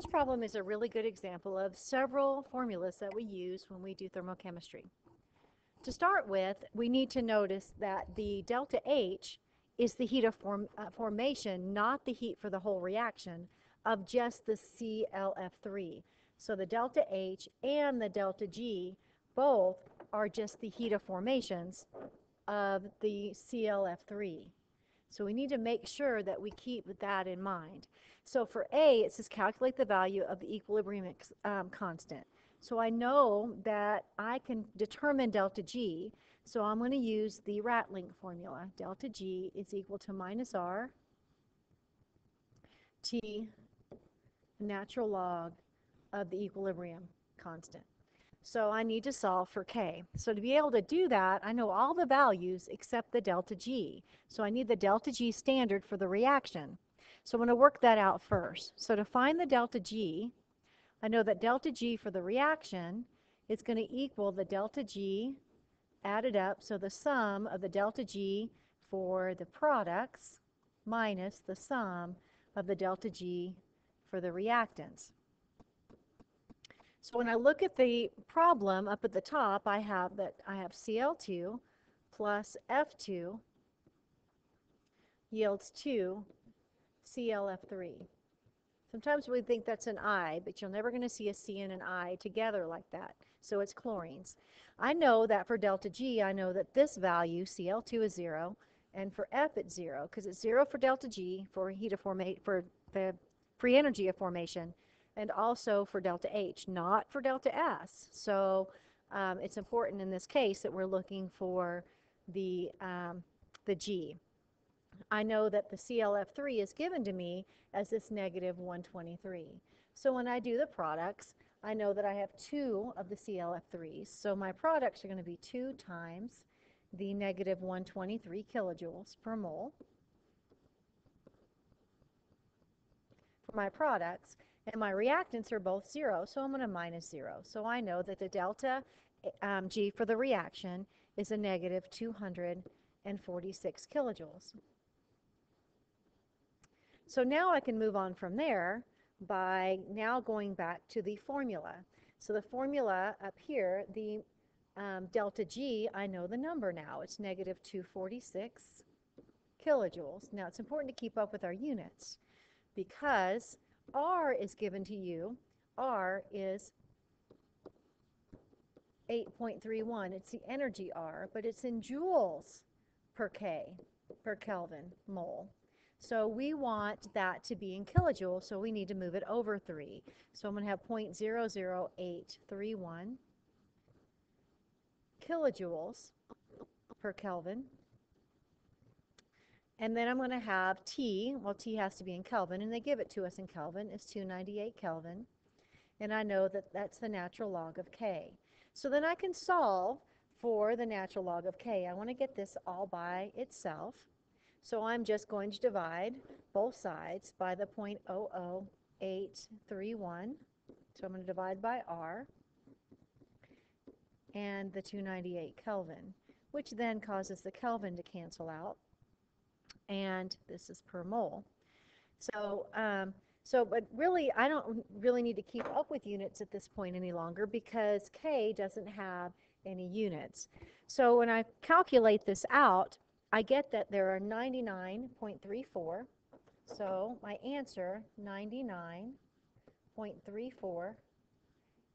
this problem is a really good example of several formulas that we use when we do thermochemistry. To start with, we need to notice that the delta H is the heat of formation, not the heat for the whole reaction of just the ClF3. So the delta H and the delta G both are just the heat of formations of the ClF3. So we need to make sure that we keep that in mind. So for A, it says calculate the value of the equilibrium constant. So I know that I can determine delta G, so I'm going to use the Ratlink formula. Delta G is equal to minus R T natural log of the equilibrium constant. So I need to solve for K. So to be able to do that, I know all the values except the delta G. So I need the delta G standard for the reaction. So I'm going to work that out first. So to find the delta G, I know that delta G for the reaction is going to equal the delta G added up. So the sum of the delta G for the products minus the sum of the delta G for the reactants. So when I look at the problem up at the top, I have Cl2 plus F2 yields 2 ClF3. Sometimes we think that's an I, but you're never going to see a C and an I together like that. So it's chlorines. I know that for delta G, I know that this value, Cl2 is 0, and for F it's 0, because it's 0 for delta G for the free energy of formation, and also for delta H, not for delta S. So it's important in this case that we're looking for the G. I know that the ClF3 is given to me as this negative 123. So when I do the products, I know that I have 2 of the ClF3s. So my products are going to be 2 times the negative 123 kilojoules per mole for my products. And my reactants are both 0, so I'm going to minus 0. So I know that the delta G for the reaction is a negative 246 kilojoules. So now I can move on from there by now going back to the formula. So the formula up here, the delta G, I know the number now. It's negative 246 kilojoules. Now it's important to keep up with our units because R is given to you. R is 8.31. It's the energy R, but it's in joules per Kelvin mole. So we want that to be in kilojoules, so we need to move it over 3. So I'm going to have 0.00831 kilojoules per Kelvin. And then I'm going to have T, well T has to be in Kelvin, and they give it to us in Kelvin, it's 298 Kelvin. And I know that that's the natural log of K. So then I can solve for the natural log of K. I want to get this all by itself. So I'm just going to divide both sides by the 0.00831. So I'm going to divide by R and the 298 Kelvin, which then causes the Kelvin to cancel out. And this is per mole. So, but really, I don't really need to keep up with units at this point any longer because K doesn't have any units. So when I calculate this out, I get that there are 99.34. So my answer, 99.34,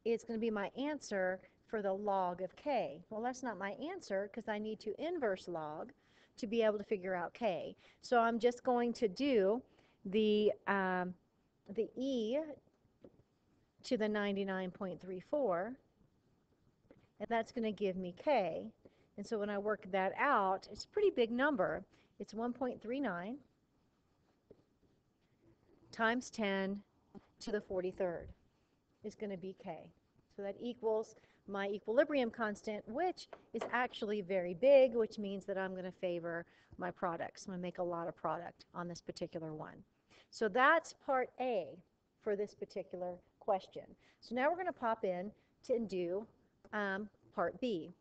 is going to be my answer for the log of K. Well, that's not my answer because I need to inverse log to be able to figure out K. So I'm just going to do the E to the 99.34, and that's going to give me K. And so when I work that out, it's a pretty big number. It's 1.39 times 10 to the 43rd is going to be K. So that equals my equilibrium constant, which is actually very big, which means that I'm going to favor my products. I'm going to make a lot of product on this particular one. So that's part A for this particular question. So now we're going to pop in and do part B.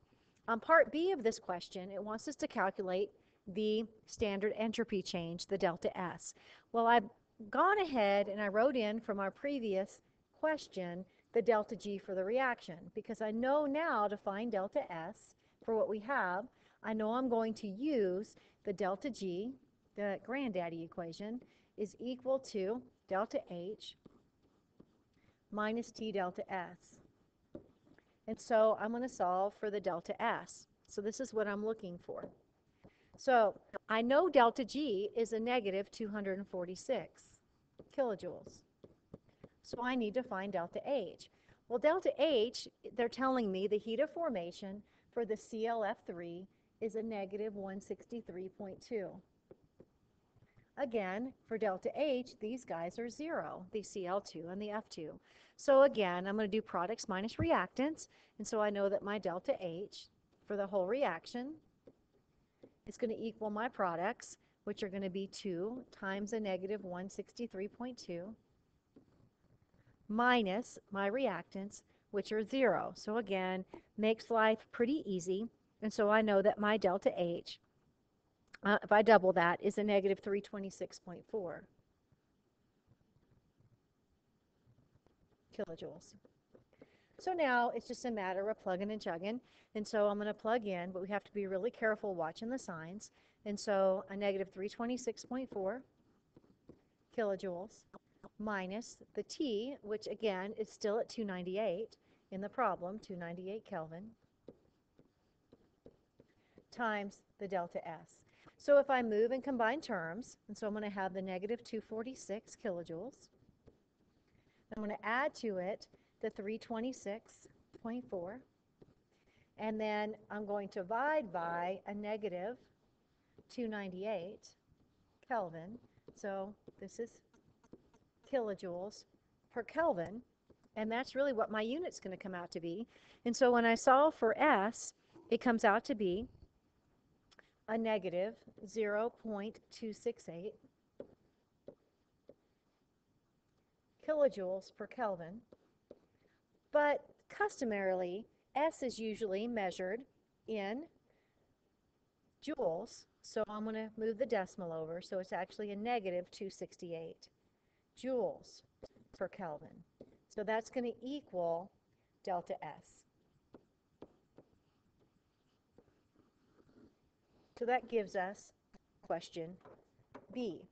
On part B of this question, it wants us to calculate the standard entropy change, the delta S. Well, gone ahead and I wrote in from our previous question the delta G for the reaction, because I know now to find delta S for what we have, I know I'm going to use the delta G, the granddaddy equation, is equal to delta H minus T delta S. And so I'm going to solve for the delta S. So this is what I'm looking for. So I know delta G is a negative 246 kilojoules. So I need to find delta H. Well, delta H, they're telling me the heat of formation for the ClF3 is a negative 163.2. Again, for delta H, these guys are 0, the Cl2 and the F2. So again, I'm going to do products minus reactants, and so I know that my delta H for the whole reaction is going to equal my products, which are going to be 2 times a negative 163.2 minus my reactants, which are 0. So again, makes life pretty easy, and so I know that my delta H, if I double that, is a negative 326.4 kilojoules. So now it's just a matter of plugging and chugging. And so I'm going to plug in, but we have to be really careful watching the signs. And so a negative 326.4 kilojoules minus the T, which again is still at 298 in the problem, 298 Kelvin, times the delta S. So if I move and combine terms, and so I'm going to have the negative 246 kilojoules. I'm going to add to it the 326.4, and then I'm going to divide by a negative 298 Kelvin. So this is kilojoules per Kelvin, and that's really what my unit's going to come out to be. And so when I solve for S, it comes out to be a negative 0.268 kilojoules per Kelvin. But customarily, S is usually measured in joules, so I'm going to move the decimal over, so it's actually a negative 268 joules per Kelvin. So that's going to equal delta S. So that gives us question B.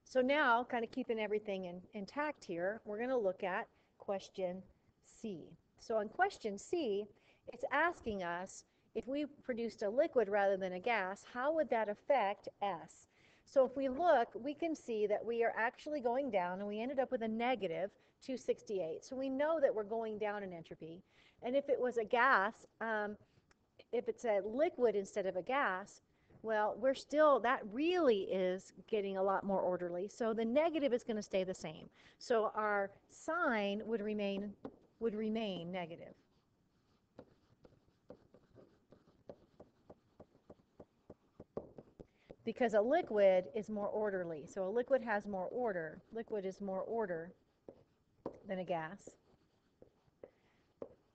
So now, kind of keeping everything intact here, we're going to look at question C. So in question C, it's asking us if we produced a liquid rather than a gas, how would that affect S? So if we look, we can see that we are actually going down, and we ended up with a negative 268. So we know that we're going down in entropy. And if it was a gas, if it's a liquid instead of a gas, well, we're still, that really is getting a lot more orderly. So the negative is going to stay the same. So our sign would remain negative. Because a liquid is more orderly. So a liquid has more order. Liquid is more order than a gas.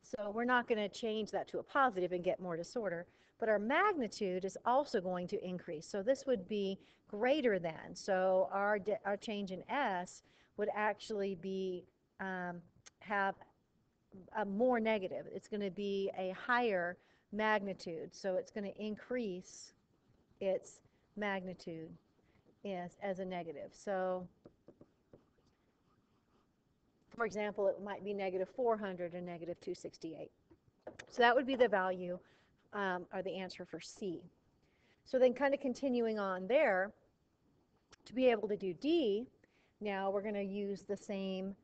So we're not going to change that to a positive and get more disorder. But our magnitude is also going to increase. So this would be greater than. So our change in S would actually be have a more negative. It's going to be a higher magnitude. So it's going to increase its magnitude as a negative. So for example, it might be negative 400 and negative 268. So that would be the value or the answer for C. So then kind of continuing on there, to be able to do D, now we're going to use the same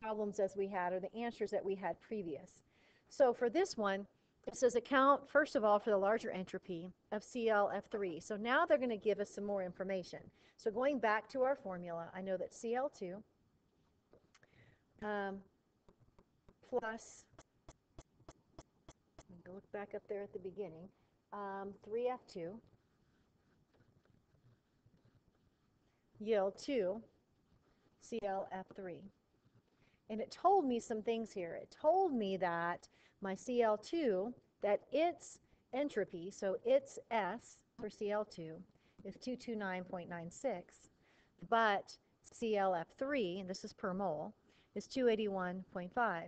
problems as we had, or the answers that we had previous. So for this one, it says account, first of all, for the larger entropy of ClF3. So now they're going to give us some more information. So going back to our formula, I know that Cl2 plus, look back up there at the beginning, 3F2 yield 2 ClF3. And it told me some things here. It told me that my Cl2, that its entropy, so its S for Cl2 is 229.96. but ClF3, and this is per mole, is 281.5.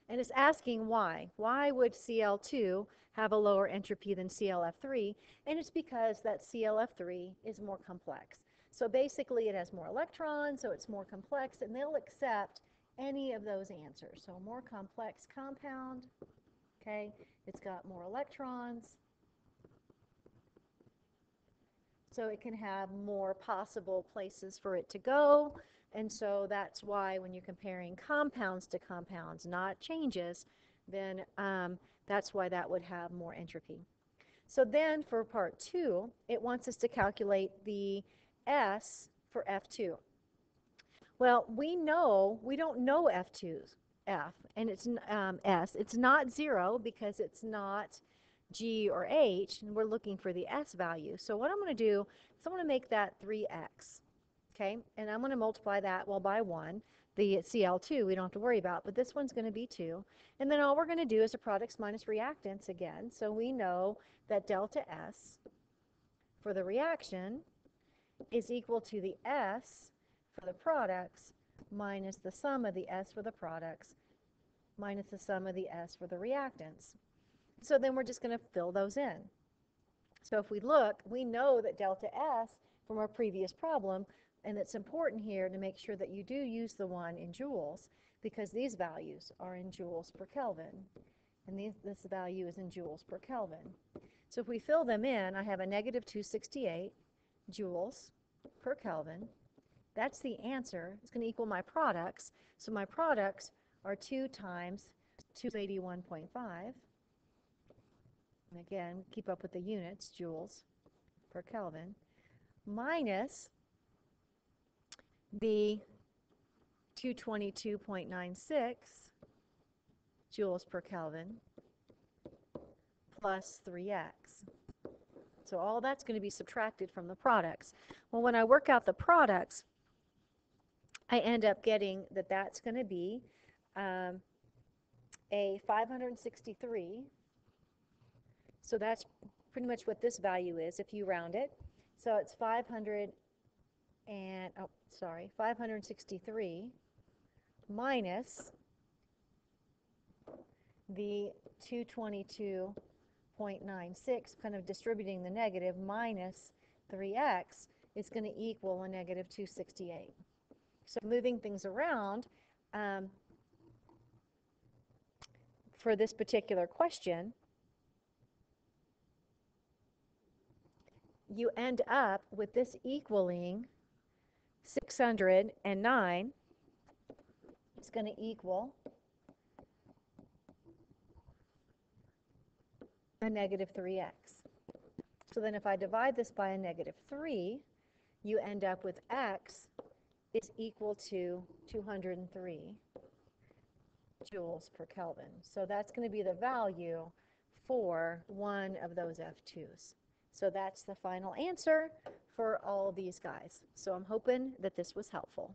And it's asking why. Why would Cl2 have a lower entropy than ClF3? And it's because that ClF3 is more complex. So basically it has more electrons, so it's more complex, and they'll accept any of those answers. So more complex compound, okay, it's got more electrons, so it can have more possible places for it to go. And so that's why when you're comparing compounds to compounds, not changes, then that's why that would have more entropy. So then for part 2, it wants us to calculate the S for F2. Well, we don't know F2's F, and it's S. It's not 0 because it's not G or H, and we're looking for the S value. So what I'm going to do is I'm going to make that 3x, okay? And I'm going to multiply that, well, by 1. The Cl2 we don't have to worry about, but this one's going to be 2. And then all we're going to do is the products minus reactants again. So we know that delta S for the reaction is equal to the S for the products minus the sum of the S for the products minus the sum of the S for the reactants. So then we're just going to fill those in. So if we look, we know that delta S from our previous problem, and it's important here to make sure that you do use the one in joules, because these values are in joules per Kelvin, and this value is in joules per Kelvin. So if we fill them in, I have a negative 268 joules per Kelvin. That's the answer. It's going to equal my products. So my products are 2 times 281.5. And again, keep up with the units, joules per Kelvin, minus the 222.96 joules per Kelvin plus 3x. So all that's going to be subtracted from the products. Well, when I work out the products, I end up getting that that's going to be a 563. So that's pretty much what this value is if you round it. So it's 563 minus the 222.96, kind of distributing the negative, minus 3x is going to equal a negative 268. So moving things around, for this particular question, you end up with this equaling 609. It's going to equal a negative 3x. So then if I divide this by a negative 3, you end up with x is equal to 203 joules per Kelvin. So that's going to be the value for one of those F2s. So that's the final answer for all these guys. So I'm hoping that this was helpful.